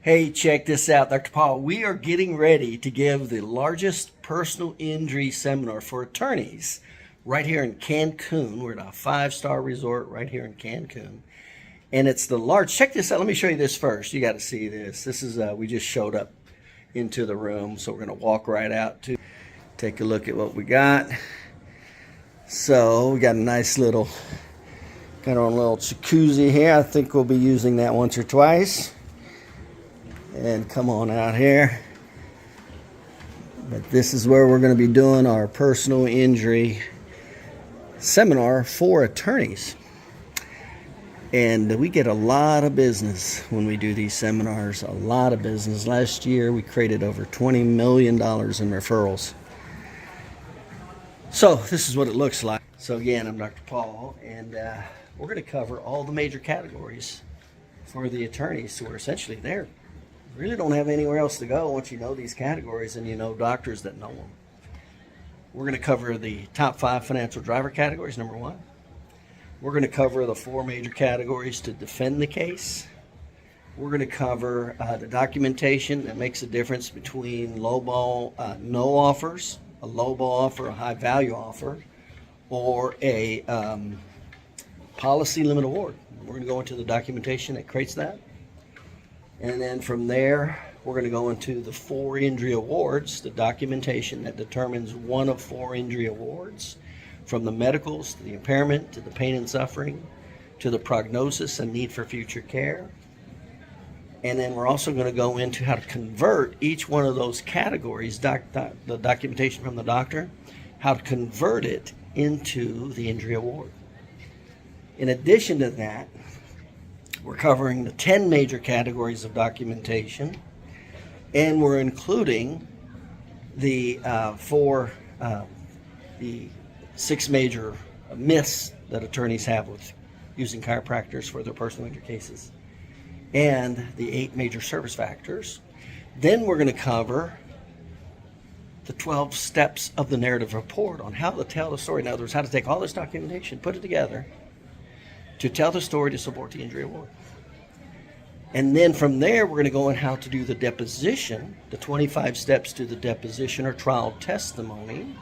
Hey, check this out, Dr. Paul. We are getting ready to give the largest personal injury seminar for attorneys right here in Cancun. We're at a 5-star resort right here in Cancun. And it's the large, check this out. Let me show you this first. You got to see this. This is, we just showed up into the room. So we're going to walk right out to take a look at what we got. So we got a nice little, got our own little jacuzzi here. I think we'll be using that once or twice. And come on out here. But this is where we're going to be doing our personal injury seminar for attorneys. And we get a lot of business when we do these seminars, a lot of business. Last year we created over $20 million in referrals. So this is what it looks like. So again, I'm Dr. Paul, and we're going to cover all the major categories for the attorneys who are essentially there. Really don't have anywhere else to go once you know these categories and you know doctors that know them. We're going to cover the top 5 financial driver categories, number 1. We're going to cover the 4 major categories to defend the case. We're going to cover the documentation that makes a difference between lowball, no offers, a lowball offer, a high value offer, or a policy limit award. We're going to go into the documentation that creates that. And then from there, we're going to go into the 4 injury awards, the documentation that determines one of 4 injury awards, from the medicals to the impairment to the pain and suffering to the prognosis and need for future care. And then we're also going to go into how to convert each one of those categories, the documentation from the doctor, how to convert it into the injury award. In addition to that, we're covering the 10 major categories of documentation, and we're including the the 6 major myths that attorneys have with using chiropractors for their personal injury cases, and the 8 major service factors. Then we're going to cover the 12 steps of the narrative report on how to tell the story. In other words, how to take all this documentation, put it together, to tell the story to support the injury award. And then from there, we're going to go on how to do the deposition, the 25 steps to the deposition or trial testimony.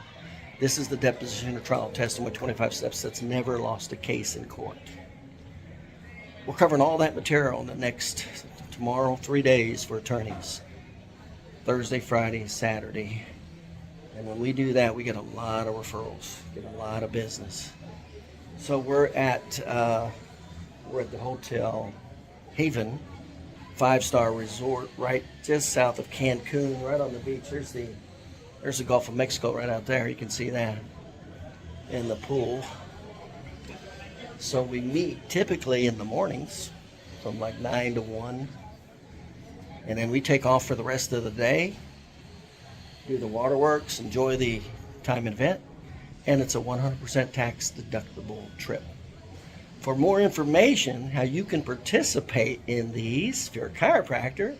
This is the deposition or trial testimony, 25 steps that's never lost a case in court. We're covering all that material in the next, tomorrow, 3 days for attorneys. Thursday, Friday, Saturday. And when we do that, we get a lot of referrals, get a lot of business. So we're at the Hotel Haven, 5-star resort, right just south of Cancun, right on the beach. There's the Gulf of Mexico right out there. You can see that in the pool. So we meet typically in the mornings from like 9 to 1, and then we take off for the rest of the day, do the waterworks, enjoy the time and event. And it's a 100% tax deductible trip. For more information, how you can participate in these, if you're a chiropractor,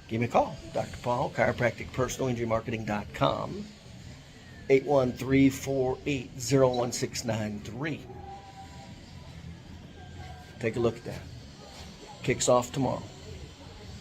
give me a call. Dr. Paul, Chiropractic, PersonalInjuryMarketing.com, 813-480-1693. Take a look at that. Kicks off tomorrow.